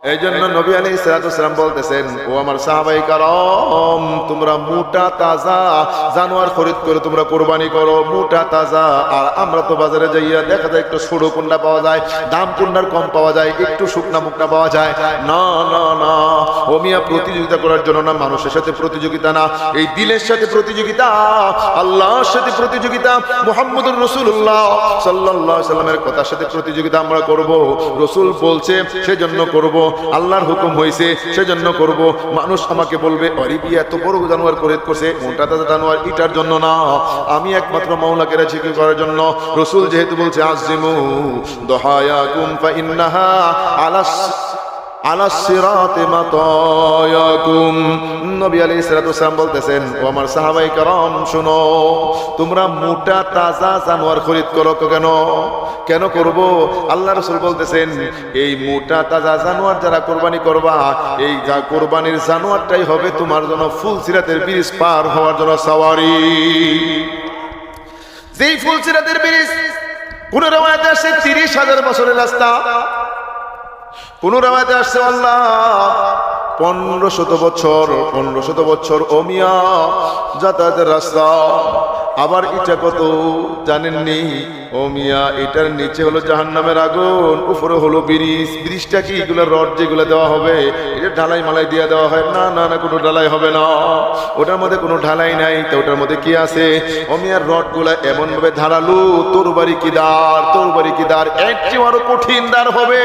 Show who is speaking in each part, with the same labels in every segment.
Speaker 1: এই জন্য নবী আলাইহিস সালাতু ওয়াস সালাম বলতেছেন, ও আমার সাহাবায়ে কারাম, তোমরা মোটা তাজা জানোয়ার খরিদ করে তোমরা কুরবানি করো, মোটা তাজা। আর আমরা তো বাজারে যাইয়া দেখা যায় একটু ছোট কোনটা পাওয়া যায়, দাম কোনটার কম পাওয়া যায়, একটু শুকনা মুকনা পাওয়া যায়। না না না, ও মিয়া প্রতিযোগিতা করার জন্য না, মানুষের সাথে প্রতিযোগিতা না, এই দিলের সাথে প্রতিযোগিতা, আল্লাহর সাথে প্রতিযোগিতা, মুহাম্মদুর রাসূলুল্লাহ সাল্লাল্লাহু আলাইহি সাল্লামের কথার সাথে প্রতিযোগিতা আমরা করব। রাসূল বলছে সেজন্য করব, আল্লাহর হুকুম হয়েছে সেজন্য করব। মানুষ আমাকে বলবে আরে বিয়ে এত বড় জানোয়ার খরিদ করছে, মোটা তাজা জানোয়ার, এটার জন্য না, আমি একমাত্র মাওলাকে রাজি করার জন্য। রাসূল যেহেতু বলছে আযিমু দুহায়াকুম ফা ইন্নাহা আলা সিরাতে মাতায়াকুম, নবী আলাইহিস সালাতু ওয়াস সালাম বলতেছেন, ও আমার সাহাবায়ে কেরাম শুনো, তোমরা মোটা তাজা জানোয়ার খরিদ করো কেন? কেন করব? আল্লাহ রাসূল বলতেছেন, এই মোটা তাজা জানোয়ার যারা কুরবানি করবা, এই যা কুরবানির জানোয়ারটাই হবে তোমার জন্য ফুলসিরাতের ব্রিজ পার হওয়ার জন্য সাওয়ারি। যেই ফুলসিরাতের ব্রিজ, কোন রওয়ায়াতে আসে ৩০,০০০ বছরের রাস্তা, কোন রওয়ায়াতে আসছে আল্লাহ ১৫০০ বছর ও মিয়া যাতায়াতের রাস্তা। আবার এটা কত জানেননি ও মিয়া? এটার নিচে হলো জাহান্নামের আগুন, উপরে হলো ব্রিজ। ব্রিজটা কি? এগুলো রড যেগুলো দেওয়া হবে, এটা ঢালাই মালাই দিয়ে দেওয়া হয় না? না না, কোনো ঢালাই হবে না, ওটার মধ্যে কোনো ঢালাই নাই। তো ওটার মধ্যে কি আছে ও মিয়ার? রড গুলা এমন ভাবে ধারালো, তরবারি কি দার, এর চেয়ে আরো কঠিন দার হবে।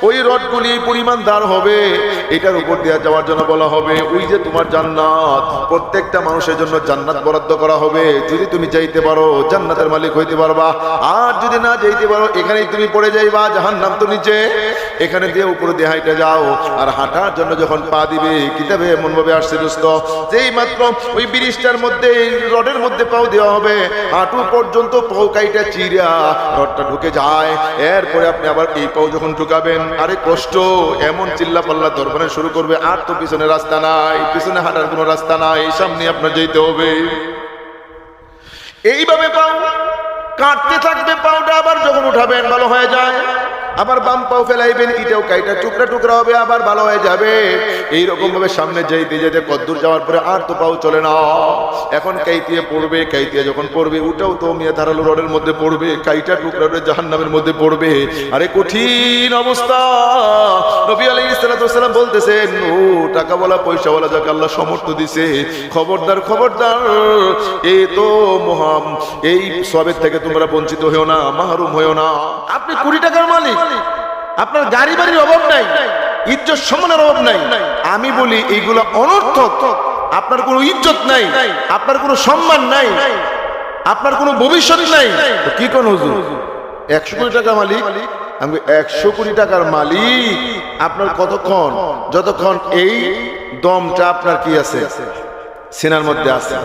Speaker 1: ওই রডগুলি পরিমাণ দার হবে, এটার উপর দিয়ে যাওয়ার জন্য বলা হবে, ওই যে তোমার জান্নাত, প্রত্যেকটা মানুষের জন্য জান্নাত বরাদ্দ করা হবে। যদি তুমি যাইতে পারো জান্নাতের মালিক হইতে পারবা, আর যদি না যাইতে পারো এখানেই তুমি পড়ে যাইবা, জাহান্নাম তো নিচে, এখানে দিয়ে উপরে দিয়ে হাইটা যাও। আর হাঁটার জন্য যখন পা দিবে, কিতাবে এমন ভাবে আসছে দোস্ত, যেই মাত্র ওই ব্রিজটার মধ্যে, রডের মধ্যে পাও দেওয়া হবে, হাঁটু পর্যন্ত পাও কাইটা চিরা রডটা ঢুকে যায়। এরপরে আপনি আবার এই পাও যখন ঢুকাবেন, আরে কষ্ট, এমন চিল্লা পাল্লা দরবারে শুরু করবে, আর তো পিছনে রাস্তা নাই, পিছনে হাঁটার কোনো রাস্তা নাই, সামনে আপনার যেতে হবে। এইভাবে পাও কাটতে থাকবে, পাওটা আবার যখন উঠাবেন ভালো হয়ে যায়, আবার বাম পাও ফেলাইবেন, এটাও কাইটা টুকরা টুকরা হবে, আবার ভালো হয়ে যাবে। এইরকম ভাবে সামনে যাইতে যেতে কদ্দূর যাওয়ার পরে আর তো পাও চলে না, এখন কাইতিয়ে পড়বে, কাইতিয়ে যখন পড়বে ওটাও তো মিয়া ধারালো রডের মধ্যে পড়বে, কাইটা টুকরা জাহান্নামের মধ্যে পড়বে। আরে কঠিন অবস্থা। নবী আলাইহিস সালাতু ওয়াস সালাম বলতেছেন, ও টাকাওয়ালা পয়সাওয়ালা যাকে আল্লাহ সমর্থ দিছে, খবরদার খবরদার, এই তো মহাম, এই সবের থেকে তোমরা বঞ্চিত হয়েও না, মাহরুম হয়েও না। আপনি কোটি টাকার মালিক, আপনার গাড়ি বাড়ির অভাব নাই, ইজ্জত সম্মানের অভাব নাই, আমি বলি এইগুলো অনর্থক। আপনার কোনো ইজ্জত নাই, আপনার কোনো সম্মান নাই, আপনার কোনো ভবিষ্যৎ নাই, কি কোন হুজুর 100 কোটি টাকা মালিক? আমি 100 কোটি টাকার মালিক আপনার কতক্ষণ? যতক্ষণ এই দমটা আপনার কি আছে, সিনার মধ্যে আছে।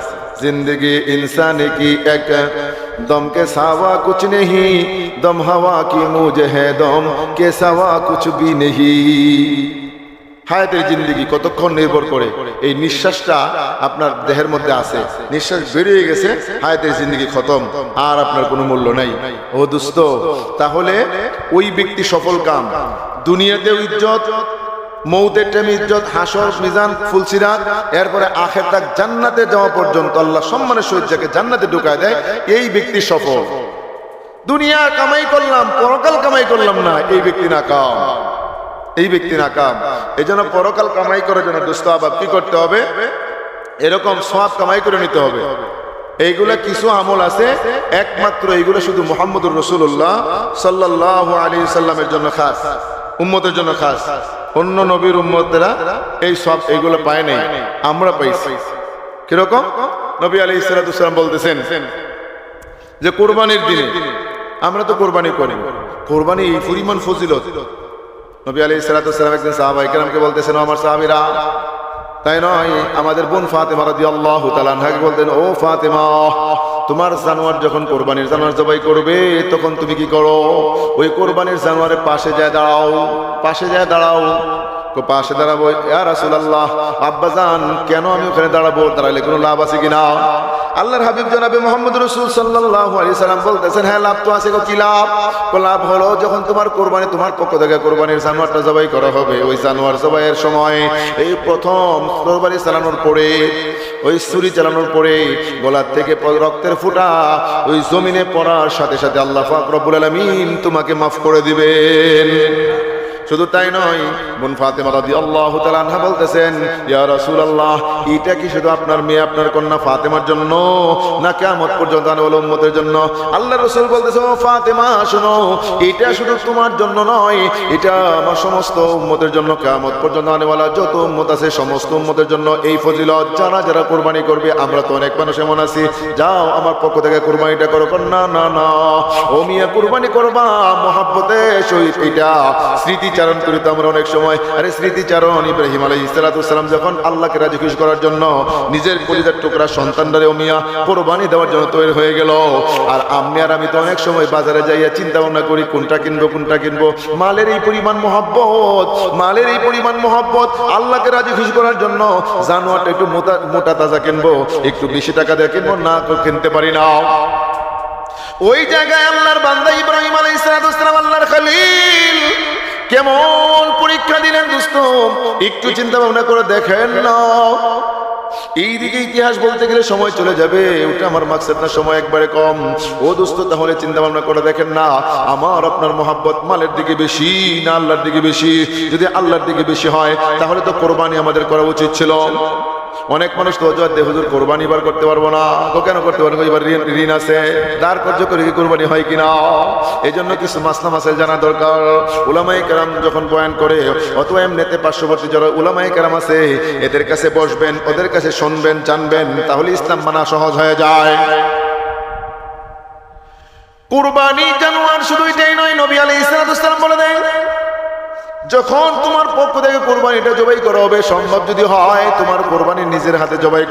Speaker 1: जिंदगी इंसान की एक दम के सावा कुछ नहीं, दम हवा की मुझे है दम के सावा कुछ भी नहीं। হায়াতের জিন্দেগি কতক্ষণ নির্ভর করে এই নিঃশ্বাসটা আপনার দেহের মধ্যে আছে। নিঃশ্বাস বেরিয়ে গেছে, হায়াতের জিন্দেগি খতম, আর আপনার কোনো মূল্য নাই। ও দোস্ত, তাহলে ওই ব্যক্তি সফল কাম, দুনিয়াতেও ইজ্জত, মৌতের টাইমে ইজ্জত, হাসর মিজান ফুলসিরাত, এরপরে আখিরাত জান্নাতে যাওয়া পর্যন্ত আল্লাহ সম্মানের সহিত যাকে জান্নাতে ঢুকায় দেয়, এই ব্যক্তি সফল। দুনিয়া কামাই করলাম, পরকাল কামাই করলাম না, এই ব্যক্তি নাকাম, এই ব্যক্তি নাকাম। এই জন্য পরকাল কামাই করার জন্য দোস্ত আবার কি করতে হবে? এরকম সওয়াব কামাই করে নিতে হবে। এইগুলা কিছু আমল আছে, একমাত্র এইগুলো শুধু মুহাম্মদুর রাসূলুল্লাহ সাল্লাল্লাহু আলাইহি সাল্লামের জন্য খাস, উম্মতের জন্য খাস। অন্য নবীর উম্মতেরা এই সব এইগুলো পায় নাই, আমরা পাইছি। কিরকম? নবী আলাইহিস সালাতু ওয়াস সালাম বলতেছেন যে কুরবানির দিনে, আমরা তো কুরবানি করি, কুরবানি এই পরিমাণ ফজিলত। নবী আলাইহিস সালাতু ওয়াস সালাম একদিন সাহাবায়ে কেরামকে বলতেছেন, আমার সাহাবীরা, তাই নয়, আমাদের বোন ফাতেমা রাদিয়াল্লাহু তাআলা আনহাকে বলতেন, ও ফাতেমা, তোমার জানোয়ার যখন কোরবানির জানোয়ার জবাই করবে, তখন তুমি কি করো? ওই কোরবানির জানোয়ারের পাশে যায় দাঁড়াও, পাশে যায় দাঁড়াও। পাশে দাঁড়াবো, ইয়া রাসূলুল্লাহ, আব্বাজান কেন আমি ওখানে দাঁড়াবো? দাঁড়াইলে কোনো লাভ আছে কিনা? আল্লাহর হাবিব জনাবে মুহাম্মদ রাসূল সাল্লাল্লাহু আলাইহি সাল্লাম বলতেছেন, হ্যাঁ লাভ তো আছে, কি লাভ? লাভ হলো যখন তোমার কোরবানি, তোমার পক্ষ থেকে কোরবানির জানোয়ারটা জবাই করা হবে, ওই জানোয়ার জবাইয়ের সময় এই প্রথম তরবারি চালানোর পরে, ওই ছুরি চালানোর পরে গলার থেকে রক্তের ফোঁটা ওই জমিনে পড়ার সাথে সাথে আল্লাহ পাক রব্বুল আলামিন তোমাকে মাফ করে দিবেন। শুধু তাই নয়, বোন ফাতেমা রাদিয়াল্লাহু তাআলা আনহা বলতেছেন, ইয়া রাসূলুল্লাহ, এটা কি শুধু আপনার মেয়ে, আপনার কন্যা ফাতেমার জন্য, না কিয়ামত পর্যন্ত আনওয়াল উম্মতের জন্য? আল্লাহর রাসূল বলতেছেন, ও ফাতেমা শোনো, এটা শুধু তোমার জন্য নয়, এটা আমার সমস্ত উম্মতের জন্য, কিয়ামত পর্যন্ত আনেওয়ালা যত উম্মত আছে সমস্ত উম্মতের জন্য এই ফজিলত। যারা যারা কুরবানি করবে, আমরা তো অনেক মানুষ এমন আছি, যাও আমার পক্ষ থেকে কুরবানিটা করো, না না না, ও মিয়া কুরবানি করবা মহব্বতের সহিত, এটা স্মৃতি চারণ করি তো আমরা অনেক সময়। আরে স্মৃতিচারণ, ইব্রাহিম আলাইহিস সালাম যখন আল্লাহকে রাজি খুশি করার জন্য নিজের কলিজার টুকরা সন্তানটারে ওমিয়া কোরবানি দেওয়ার জন্য তৈরি হয়ে গেল। আর আমি আর আমি তো অনেক সময় বাজারে যাইয়া চিন্তা ভাবনা করি কোনটা কিনবো। মালের এই পরিমাণ মহব্বত, আল্লাহকে রাজি খুশি করার জন্য জানোয়ারটা একটু মোটা তাজা কিনবো, একটু বেশি টাকা দিয়ে কিনবো, না কিনতে পারি না। ওই জায়গায় আল্লাহর বান্দা ইব্রাহিম আলাইহিস সালাম, আল্লাহর খলিল কেমন পরীক্ষা দিলেন দোস্ত, একটু চিন্তা ভাবনা করে দেখেন না। এইদিকে ইতিহাস বলতে গেলে সময় চলে যাবে, ওটা আমার মাকসাদ না, সময় একবারে কম। ও দোস্ত, তাহলে চিন্তা ভাবনা করে দেখেন না, আমার আপনার মহব্বত মালের দিকে বেশি না আল্লাহর দিকে বেশি? যদি আল্লাহর দিকে বেশি হয় তাহলে তো কোরবানি আমাদের করা উচিত ছিল। অনেক মানুষ তো অজুহাত দেয়, হুজুর কোরবানি এবার করতে পারবো না। তো কেন করতে পারবো? এবার ঋণ আছে, দাঁড় কর্য করে কি কোরবানি হয় কিনা? এই জন্য কিছু মাসলা মাসাইল জানা দরকার। উলামায়ে কেরাম যখন বয়ান করে, অথবা এমনিতে পার্শ্ববর্তী যারা উলামায়ে কেরাম আছে এদের কাছে বসবেন, ওদের কাছে শুনবেন, জানবেন, তাহলে ইসলাম মানা সহজ হয়ে যায়। কুরবানি জানোয়ার শুধু এটাই নয়, নবী আলাইহিস সালাম বলে দেন, যখন তোমার পক্ষ থেকে কোরবানিটা জবাই করা হবে, সম্ভব যদি হয় তোমার কোরবানি নিজের হাতে জবাই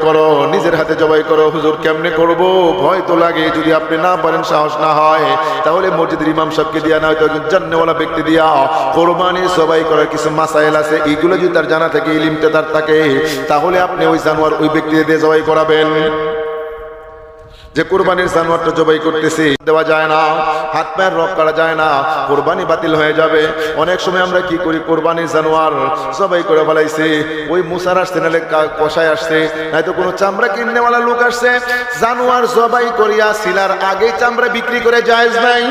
Speaker 1: করো। হুজুর কেমনে করব? ভয় তো লাগে, যদি আপনি না পারেন, সাহস না হয়, তাহলে মসজিদের ইমাম সাহেবকে দিয়া, না হয়তো একজন জান্নেওয়ালা ব্যক্তি দিয়া কোরবানি জবাই করার কিছু মাসাইল আছে, এইগুলো যদি তার জানা থাকে, ইলমটা তার থাকে, তাহলে আপনি ওই জানোয়ার ওই ব্যক্তি দিয়ে জবাই করাবেন। যে কোরবানির জানোয়ারটা জবাই করতেছি, দেওয়া যায় না, হাত পায়ের রক কাটা যায় না, কোরবানি বাতিল হয়ে যাবে। অনেক সময় আমরা কি করি, কোরবানির জানোয়ার জবাই করে ফেলাইছি, ওই মুসার আসছে, নাহলে কষায় আসছে, নয়তো কোনো চামড়া কিননেওয়ালা লোক আসছে, জানোয়ার জবাই করিয়া সিলার আগে চামড়া বিক্রি করে জায়েজ নাই।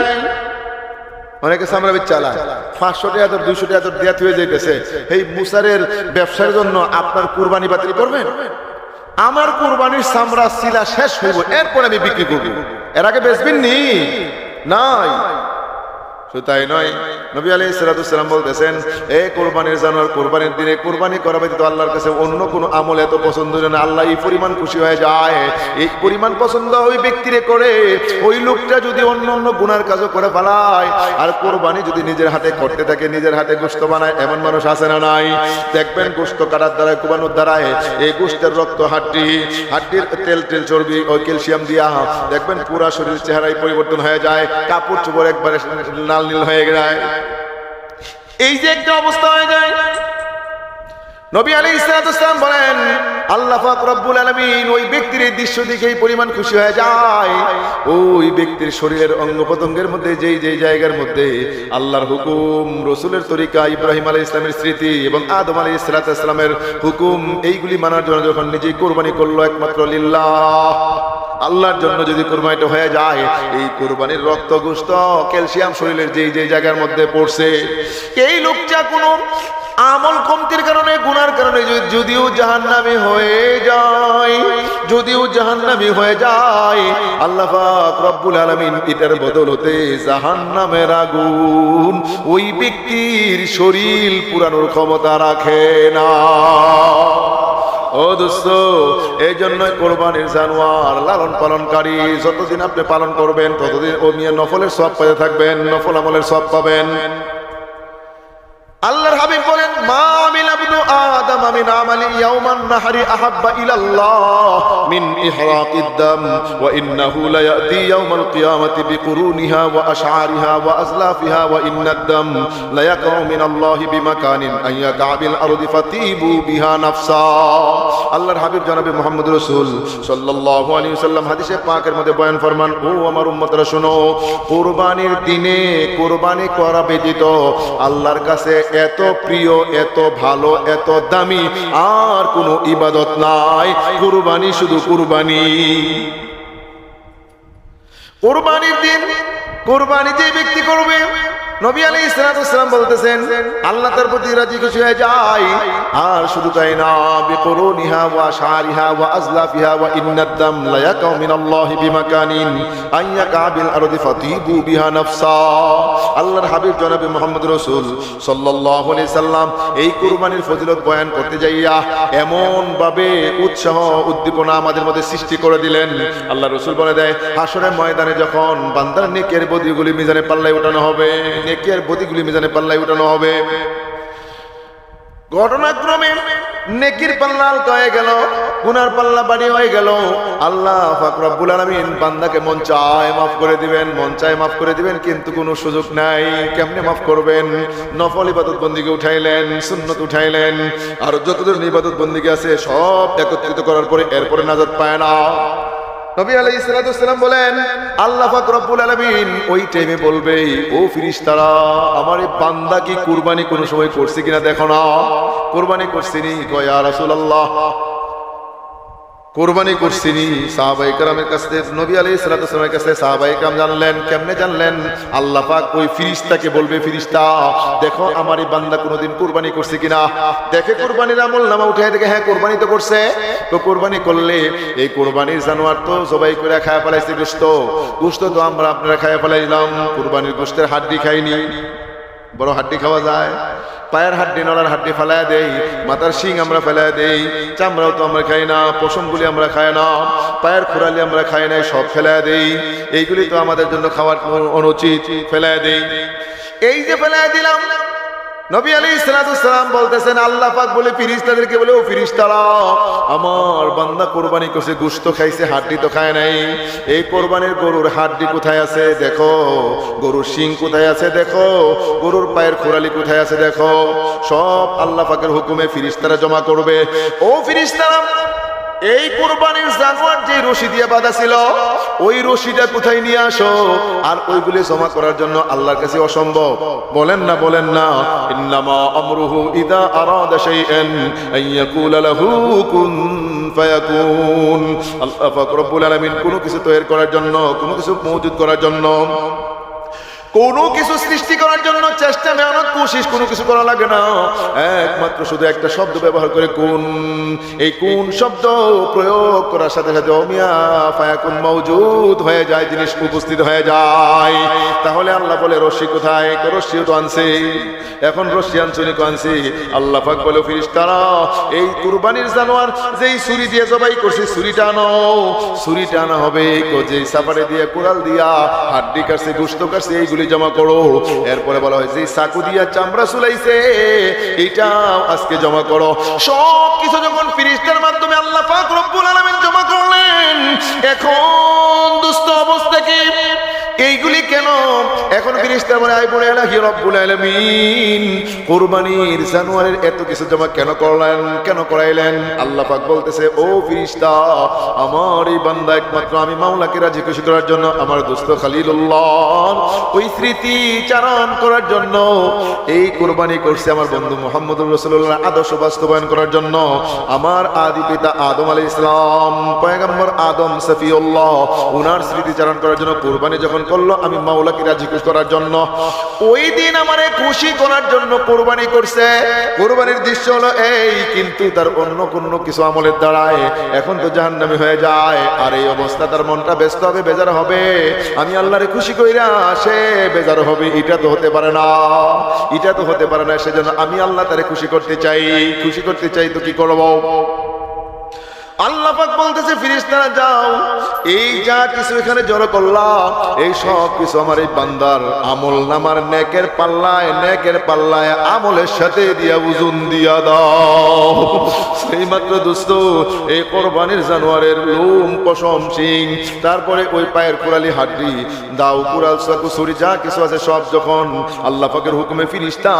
Speaker 1: অনেকে চামড়া চালায় 500 টাকা 200 টাকা দেয়া হয়ে যাইতেছে। এই মুসারের ব্যবসার জন্য আপনার কোরবানি বাতিল করবেন? আমার কুরবানির চামড়া সিলা শেষ হইব, এরপর আমি বিক্রি করব, এর আগে বেচবেন নি? নাই। তাই নয়, নবী আলাইহিস সালাম বলতেছেন, এই কোরবানির জানোয়ার কোরবানির দিনে কোরবানি করা ব্যতীত আল্লাহর কাছে অন্য কোনো আমল এত পছন্দ না, আল্লাহ এই পরিমাণ খুশি হয়ে যায়, এই পরিমাণ পছন্দ ওই ব্যক্তিরে করে, ওই লোকটা যদি অন্য গুনার কাজও করে ফেলায়, আর কোরবানি যদি নিজের হাতে করতে থাকে, নিজের হাতে গোশত বানায়, এমন মানুষ আছে না নাই? দেখবেন গোশত কাটার দ্বারা, কোবানোর দ্বারায় এই গোশতের রক্ত, হাড্ডির তেল চর্বি, ওই ক্যালসিয়াম দিয়া দেখবেন পুরা শরীর চেহারায় পরিবর্তন হয়ে যায়, কাপড় চোপড় একবারে লাল নীল হয়ে যায়। এই যে একটা অবস্থা হয়ে যায়, নবী আলাইহিস সালাম বলেন, আল্লাহ পাক রব্বুল আলামিন ওই ব্যক্তির এই দৃশ্য দেখে এই পরিমাণ খুশি হয়ে যায়, ওই ব্যক্তির শরীরের অঙ্গ প্রত্যঙ্গের মধ্যে যেই জায়গার মধ্যে আল্লাহর হুকুম, রসুলের তরিকা, ইব্রাহিম আলাইহিস সালামের স্মৃতি এবং আদম আলাইহিস সালামের হুকুম, এইগুলি মানার জন্য যখন নিজেই কোরবানি করলো একমাত্র লিল্লাহ, আল্লাহর জন্য যদি কোরবানিটা হয়ে যায়, এই কোরবানির রক্ত, গোশত, ক্যালসিয়াম শরীরের যেই জায়গার মধ্যে পড়ছে, এই লোকটা কোনো আমল কমতির কারণে, গুনার কারণে যদিও জাহান্নামী হয়ে যায়, আল্লাহ পাক রব্বুল আলামিন এটার বদলতে জাহান্নামের আগুন ওই ব্যক্তির শরীর পুরানোর ক্ষমতা রাখে না। ও দোস্ত, এই জন্যই কোরবানির জানোয়ার লালন পালনকারী যতদিন আপনি পালন করবেন, ততদিন ও মিয়া নফলের সওয়াব পেতে থাকবেন, নফল আমলের সওয়াব পাবেন। আল্লাহর হাবিব বলেন, মা আমিলা ইবনু আদম من عمل يوم النحر أحب إلى الله من إحراق الدم وإنه ليأتي يوم القيامة بقرونها وأشعارها وأزلافها وإن الدم ليقع من الله بمكان أن يقع بالأرض فتيبوا بها نفسا আল্লাহর হাবিব জনাবে মুহাম্মদ রাসূল সাল্লাল্লাহু আলাইহি ওয়াসাল্লাম হাদিসে পাকের মধ্যে বয়ান ফরমান, ও আমার উম্মতরা শোনো, কুরবানির দিনে কুরবানি করা ব্যতীত আল্লাহর কাছে এত প্রিয়, এত ভালো, এত দামি আর কোনো ইবাদত নাই। কুরবানি শুধু কুরবানি। কুরবানির দিন কুরবানি যে ব্যক্তি করবে, নবী আলাইহিস সালাতু ওয়াস সালাম বলতেছেন আল্লাহ তার প্রতি রাজি খুশি হয়ে যায়। আর শুধু তাই না, বিকুরুনিহা ওয়া শারিহা ওয়া আজলাফিহা ওয়া ইন্নাদ দাম লা ইয়াকাউ মিনাল্লাহি বিমাকানিন আইয়াকা বিল আরদি ফাতিবু বিহা নাফসা। আল্লাহর হাবিব জনাবে মুহাম্মদ রাসূল সাল্লাল্লাহু আলাইহি সাল্লাম এই কুরবানির ফজিলত বয়ান করতে যাইয়া এমন ভাবে উৎসাহ উদ্দীপনা আমাদের মধ্যে সৃষ্টি করে দিলেন। আল্লাহ রাসূল বলে দেয়, হাসরের ময়দানে যখন বান্দার নেকের বদিগুলি মিজানে পাল্লায় উঠানো হবে, নেকের বদিগুলি মিজানে পাল্লায় উঠানো হবে, ঘটনাক্রমে নেকির পাল্লা হালকা হয়ে গেল, গুনার পাল্লা বাড়ি হয়ে গেল। আল্লাহ পাক রব্বুল আলামিন বান্দাকে মন চায় মাফ করে দিবেন, মন চায় মাফ করে দিবেন, কিন্তু কোনো সুযোগ নাই। কেমনে মাফ করবেন? নফল ইবাদত বন্দিকে উঠাইলেন, সুন্নত উঠাইলেন, আর যতদূর ইবাদত বন্দিকে আছে সব একত্রিত করার পরে এরপরে নাজাত পায় না। নবী আলাইহিস সালাতু ওয়াস সালাম বলেন, আল্লাহ পাক রব্বুল আলামিন ওই টাইমে বলবে, ও ফেরেশতারা, আমার এই বান্দা কি কুরবানি কোন সময় করছে কিনা দেখো না। কুরবানি করছিনি? কয় ইয়া রাসূলুল্লাহ, কুরবানি করছিনি। সাহাবায়ে কেরামের কাছে নবী আলাইহিস সালাতু ওয়াস সালামের কাছে সাহাবায়ে কেরাম জানলেন। কেমনে জানলেন? আল্লাহ পাক ওই ফেরেশতাকে বলবে, ফেরেশতা দেখো আমার এই বান্দা কোনোদিন কুরবানি করছে কিনা। দেখে কুরবানির আমলনামা উঠায় দেখে, হ্যাঁ কুরবানি তো করছে। তো কুরবানি করলে এই কুরবানির জানোয়ার তো জবাই করে খায়া ফেলাইছে, গোশত তো আমরা আপনারা খায়া ফেলাইলাম, কুরবানির গোশতের হাড্ডি খাইনি। বড় হাড্ডি খাওয়া যায়? পায়ের হাড্ডি, নলার হাড্ডি ফেলায়া দেই, মাথার শিং আমরা ফেলায়া দেই, চামড়াও তো আমরা খাই না, পশমগুলি আমরা খাই না, পায়ের খুরালি আমরা খাই না, সব ফেলায়া দেই। এইগুলি তো আমাদের জন্য খাওয়ার অনুচিত, ফেলায়া দেই। এই যে ফেলায়া দিলাম, নবী আলাইহিস সালাতু ওয়াস সালাম বলতেছেন, আল্লাহ পাক বলে ফেরেশতাদেরকে বলে, ও ফেরেশতারা, আমার বান্দা কুরবানি করছে, গোশত খাইছে, হাড্ডি তো খায় নাই। এই কুরবানির গরুর হাড্ডি কোথায় আছে দেখো, গরুর শিং কোথায় আছে দেখো, গরুর পায়ের খোরালি কোথায় আছে দেখো। সব আল্লাহ পাকের হুকুমে ফেরেশতারা জমা করবে। ও ফেরেশতারা, এই কুরবানির জানোয়ার যে রশি দিয়ে বাঁধা ছিল, ওই রশিটা কোথায় নিয়ে আসো। আর ওইগুলি জমা করার জন্য আল্লাহর কাছে অসম্ভব। বলেন না, বলেন না, ইন্নামা আমরুহু ইযা আরাদা শাইআন আইয়াকুলা লাহু কুন ফায়াকুন। আল্লাহ পাক রব্বুল আলামিন কোনো কিছু তৈরি করার জন্য, কোনো কিছু মওজুদ করার জন্য, কোনো কিছু সৃষ্টি করার জন্য চেষ্টা, মেহনত, কোশিশ কোনো কিছু করা লাগে না। একমাত্র শুধু একটা শব্দ ব্যবহার করে, কোন। এই কোন শব্দ প্রয়োগ করার সাথে সাথে অমিয়া ফায়াকুন মওজুদ হয়ে যায়, জিনিস উপস্থিত হয়ে যায়। তাহলে আল্লাহ বলে, রশি কোথায়? রশিও তো আনছে, এখন রশি আনছুনি কো আনছি। আল্লাহ পাক বলে, ফেরেশতারা, এই কুরবানির জানোয়ার যেই ছুরি দিয়ে জবাই করছে, ছুরিটা আনো। ছুরিটা আনা হবে, যেই সাপারে দিয়ে, কুড়াল দিয়া হাড্ডি কাটছে, গোশত কাটছে, এইগুলি জমা করো। এরপরে বলা হয়েছে চাকু দিয়া চামড়া চুলাইছে, এইটা আজকে জমা করো। সব কিছু যখন ফেরেশতার মাধ্যমে আল্লাহ পাক রব্বুল আলামিন জমা করলেন, এখন দুস্থ অবস্থা কি? এইগুলি কেন? এখন ফেরেশতা বলে, আই বলে আলাহি রব্বুল আলামিন, কুরবানির জানোয়ারের এত কিছু জমা কেন করলেন, কেন করাইলেন? আল্লাহ পাক বলতেছে, ও ফেরেশতা, আমার এই বান্দা একমাত্র আমি মাওলাকে রাজি খুশি করার জন্য, আমার দোস্ত খলিলুল্লাহ ওই স্মৃতি চারণ করার জন্য এই কুরবানি করছে, আমার বন্ধু মুহাম্মদুর রাসূলুল্লাহ আদর্শ বাস্তবায়ন করার জন্য। আমার আদি পিতা আদম আলাইহিস সালাম, পয়গম্বর আদম সফিউল্লাহ, উনার স্মৃতি চারণ করার জন্য কুরবানি যখন করলো, আমি মাওলাকে রাজি খুশি করার জন্য, ওই দিন আমারে খুশি করার জন্য কুরবানি করছে। কুরবানির দৃশ্য হলো এই, কিন্তু তার অন্য কোনো কিছু আমলের দ্বারায় এখন তো জাহান্নামী হয়ে যায়। আর এই অবস্থা তার মনটা ব্যস্ত হবে, বেজার হবে, আমি আল্লাহরে খুশি কইরা সে বেজার হবে। এটা তো হতে পারে না, এটা তো হতে পারে না। সেজন্য আমি আল্লাহ তারে খুশি করতে চাই। খুশি করতে চাই তো কি করব? আল্লাহ পাক বলতেছে ফেরেশতারা যাও, এই যা কিছু এখানে জড়ো করলাম এই সব কিছু আমার এই বান্দার আমল নামার নেকের পাল্লায় আমলের সাথে দিয়া ওজন দিয়া দাও। সেই মাত্র দোস্ত এই কোরবানির জানোয়ারের লোম পশম শিং তারপরে ওই পায়ের কুড়ালি হাড্ডি দাও কুড়াল কুসুরি যা কিছু আছে সব যখন আল্লাহ পাকের হুকুমে ফেরেশতা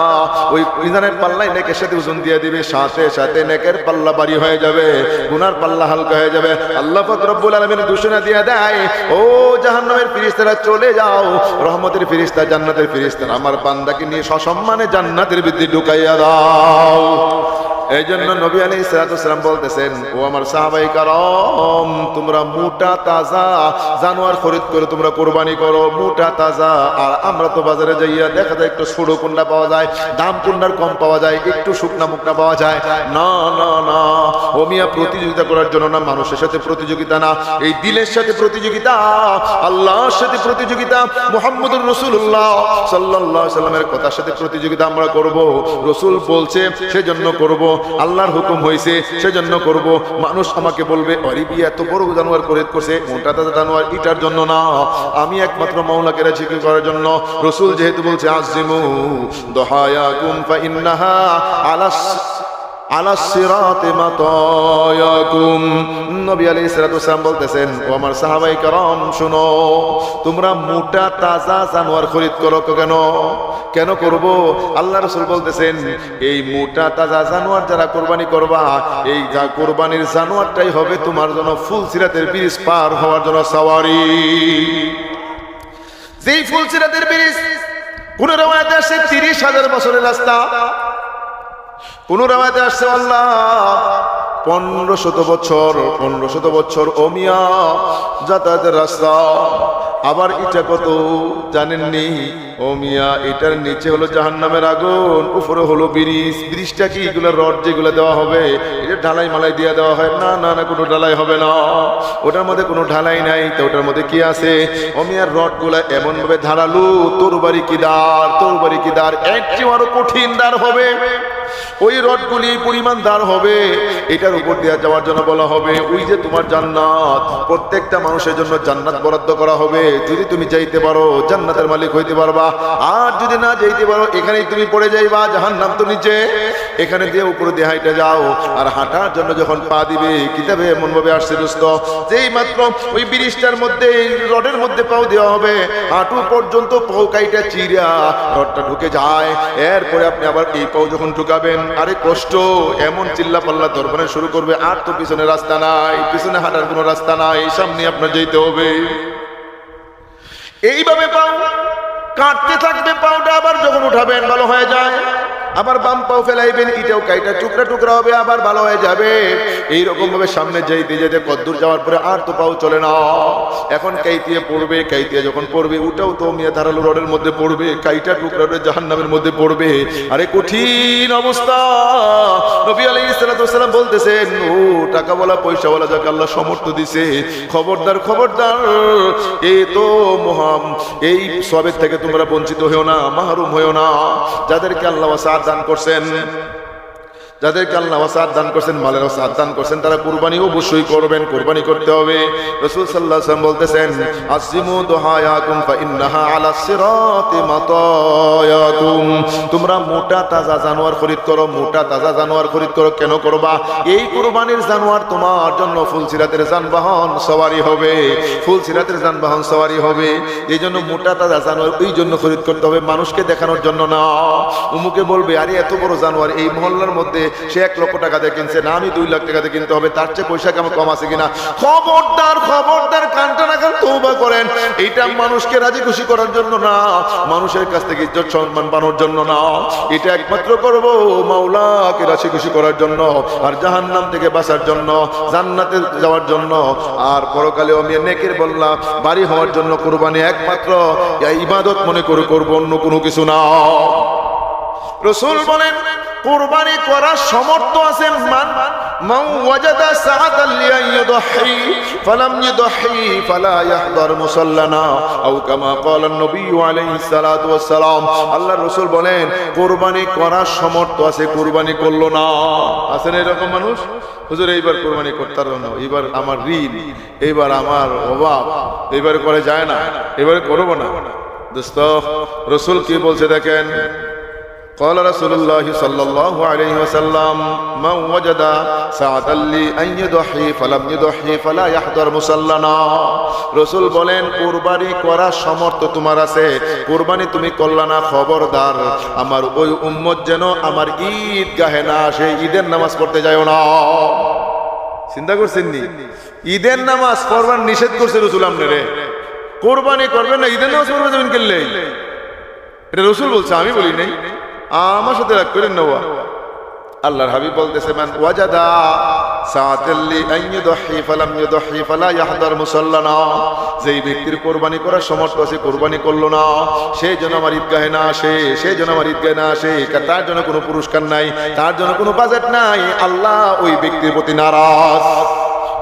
Speaker 1: ওই মিজানের পাল্লায় নেকের সাথে ওজন দিয়ে দিবে, সাথে সাথে নেকের পাল্লা বাড়ি হয়ে যাবে, গুনার পাল্লা হালকা হয়ে যাবে। আল্লাহ পাক রব্বুল আলামিন ঘোষণা দিয়ে দেয়, ও জাহান্নামের ফেরেশতারা চলে যাও, রহমতের ফেরেশতা জান্নাতের ফেরেশতারা আমার বান্দাকে নিয়ে সসম্মানে জান্নাতের ভিতরে ঢুকাইয়া দাও। এই জন্য নবী আলাইহিস সালাম বলতেছেন, ও আমার সাহাবায়ে কারাম তোমরা মোটা তাজা জানোয়ার খরিদ করে তোমরা কুরবানি করো, মোটা তাজা। আর আমরা তো বাজারে যাইয়া দেখা যায় একটু ছোট কোনটা পাওয়া যায়, দাম কোনটার কম পাওয়া যায়, একটু শুকনা মুকনা পাওয়া যায়। না না না, ও মিয়া প্রতিযোগিতা করার জন্য না, মানুষের সাথে প্রতিযোগিতা না, এই দিলের সাথে প্রতিযোগিতা, আল্লাহর সাথে প্রতিযোগিতা, মুহাম্মদুর রাসূলুল্লাহ সাল্লাল্লাহু আলাইহি সাল্লামের কথার সাথে প্রতিযোগিতা আমরা করব। রাসূল বলছে সেজন্য করব, আল্লাহর হুকুম হয়েছে সেজন্য করব। মানুষ আমাকে বলবে অরিবি এত বড় জানোয়ার খরিদ করছে, মোটা তাজা জানোয়ার, এটার জন্য না, আমি একমাত্র মাওলাকে জিকির করার জন্য। রাসূল যেহেতু বলছে আজিমু দহায়াকুম ফা ইন্নাহা আলাস সিরাতে মাতায়াকুম, নবী আলাইহিস সালাতু ওয়াসালাম বলতেছেন, ও আমার সাহাবায়ে কেরাম শুনো, তোমরা মোটা তাজা জানোয়ার খরিদ করো কেন করব? আল্লাহ রাসূল বলতেছেন, এই মোটা তাজা জানোয়ার যারা কুরবানি করবা, এই যা কুরবানির জানোয়ারটাই হবে তোমার জন্য ফুলসিরাতের ব্রিজ পার হওয়ার জন্য সওয়ারি। যেই ফুলসিরাতের ব্রিজ কোন রওয়ায়াতে আসে 30,000 বছরের রাস্তা, কোন রাওয়ায়াতে আসছে আল্লাহ 1500 বছর ওমিয়া যাতায়াতের রাস্তা। আবার এটা কত জানেননি? ওমিয়া এটার নিচে হলো জাহান্নামের আগুন, উপরে হলো ব্রিজটা কি এগুলো রড যেগুলো দেওয়া হবে, এটা ঢালাই মালাই দিয়ে দেওয়া হয় না, না না কোনো ঢালাই হবে না, ওটার মধ্যে কোনো ঢালাই নাই। তো ওটার মধ্যে কি আছে? ওমিয়ার রড গুলা এমন ভাবে ধারালো, তরবারি কি দার এর চেয়ে আরো কঠিন দার হবে, ওই রডগুলি পরিমাণ দার হবে, এটার উপর দিয়ে যাওয়ার জন্য বলা হবে ওই যে তোমার জান্নাত, প্রত্যেকটা মানুষের জন্য জান্নাত বরাদ্দ করা হবে। যদি তুমি যাইতে পারো জান্নাতের মালিক হইতে পারবা, আর যদি না যাইতে পারো এখানেই তুমি পড়ে যাইবা, জাহান্নাম তো নিচে, এখানে দিয়ে উপরে দিয়ে হাইটা যাও। আর হাঁটার জন্য যখন পা দিবে, কিতাবে এমন ভাবে আসছে দোস্ত, যেই মাত্র ওই ব্রিজটার মধ্যে রডের মধ্যে পাও দেওয়া হবে, হাঁটু পর্যন্ত পাও কাইটা চিরা রডটা ঢুকে যায়, এরপরে আপনি আবার এই পাও যখন ঢুকাবেন, আরে কষ্ট, এমন চিল্লা পাল্লা দরবারে শুরু করবে, আর তো পিছনে রাস্তা নাই, পিছনে হাঁটার কোনো রাস্তা নাই, সামনে আপনার যেতে হবে। এইভাবে পাও কাটতে থাকবে, পাওটা আবার যখন উঠাবেন ভালো হয়ে যায়, আবার বাম পাও ফেলাইবেন, এটাও কাইটা টুকরা হবে, আবার ভালো হয়ে যাবে। এইরকম ভাবে সামনে যাইতে যেতে কদ্দূর যাওয়ার পরে আর তো পাও চলে না, এখন কাইতিয়ে পড়বে, কাইতিয়ে যখন পড়বে ওটাও তো মিয়া ধারালো রডের মধ্যে পড়বে, কাইটা টুকরা জাহান্নামের মধ্যে পড়বে। আরে কঠিন অবস্থা। নবী আলাইহিস সালাতু ওয়াসালাম বলতেছেন, ও টাকা বলা পয়সা বলা যাকে আল্লাহ সমর্থ দিছে, খবরদার এই তো এই সবের থেকে তোমরা বঞ্চিত হয়েও না, মাহরুম হয়েও না। যাদেরকে আল্লাহ দান করছেন, মালের ওয়াসাত দান করছেন, তারা কুরবানি অবশ্যই করবেন, কুরবানি করতে হবে। রাসূল সাল্লাল্লাহু আলাইহি ওয়াসাল্লাম বলতেছেন, আসিমু দুহায়াকুম ফা ইন্নাহা আলা সিরাতি মাতায়াকুম, তোমরা মোটা তাজা জানোয়ার খরিদ করো কেন করবা? এই কুরবানির জানোয়ার তোমার জন্য ফুলসিরাতের যানবাহন সওয়ারি হবে, এই জন্য মোটা তাজা জানোয়ার ওই জন্য খরিদ করতে হবে, মানুষকে দেখানোর জন্য না। উমুকে বলবে আরে এত বড় জানোয়ার এই মহল্লার মধ্যে সে 1 লক্ষ টাকা দিয়ে কিনছে, না আমি 2 লাখ টাকা দিয়ে কিনতে হবে, তার চেয়ে পয়সা কেমন কম আছে কিনা? খবরদার কানটা না কান তওবা করেন। এটা মানুষকে রাজি খুশি করার জন্য না, মানুষের কাছ থেকে ইজ্জত সম্মান পাওয়ার জন্য না, এটা একমাত্র করব মাওলাকে রাজি খুশি করার জন্য, আর জাহান্নাম থেকে বাঁচার জন্য, জান্নাতে যাওয়ার জন্য, আর পরকালে আমি নেকের বল্লা বাড়ি হওয়ার জন্য কুরবানি একমাত্র ইবাদত মনে করে করব, অন্য কোনো কিছু না। রাসূল বলেন কুরবানি করার সমর্থ আছে মান ওয়াজাদা সাআতান লিআন ইউদহি ফালাম ইউদহি ফালা ইয়াহদার মুসাল্লানা আও কামা ক্বালা নবী আলাইহিস সালাতু ওয়াস সালাম। আল্লাহর রাসূল বলেন কুরবানি করার সামর্থ্য আছে, কুরবানি করলো না। আছেন এরকম মানুষ, হুজুর এইবার কুরবানি করতে পারবো না, এইবার আমার ঋণ, এইবার আমার অভাব, এইবার করে যায় না, এবারে করবো না। দোস্ত রাসূল কি বলছে দেখেন, قال رسول الله صلى الله عليه وسلم من وجد سعة لأن يضحي فلم يضحي فلا يحضر مصلنا। রাসূল বলেন কুরবানি করার সামর্থ্য তোমার আছে, কুরবানি তুমি করলা না, খবরদার আমার ওই উম্মত যেন আমার ঈদগাহে না আসে, ঈদের নামাজ পড়তে যায় না। চিন্তা করছেন নি, ঈদের নামাজ পড়বার নিষেধ করছে রাসূল আপনারে, কুরবানি করবেন না, ঈদের নামাজ পড়বে যাবেন কেলে, এটা রাসূল বলছে, আমি বলি নাই। আমার সাথে রাগ করেন না। আল্লাহর হাবিব বলতেছে মান ওয়াজাদা সাআতাল্লি আন ইউদহি ফালাম ইউদহি ফালা ইয়াহদার মুসাল্লানা, যেই ব্যক্তির কুরবানি করার সামর্থ্য আছে কুরবানি করলো না, সে যেন আমার ঈদগাহে না আসে, সে যেন আমার ঈদগাহে না আসে। তার জন্য কোনো পুরস্কার নাই, তার জন্য কোনো বাজেট নাই, আল্লাহ ওই ব্যক্তির প্রতি নারাজ।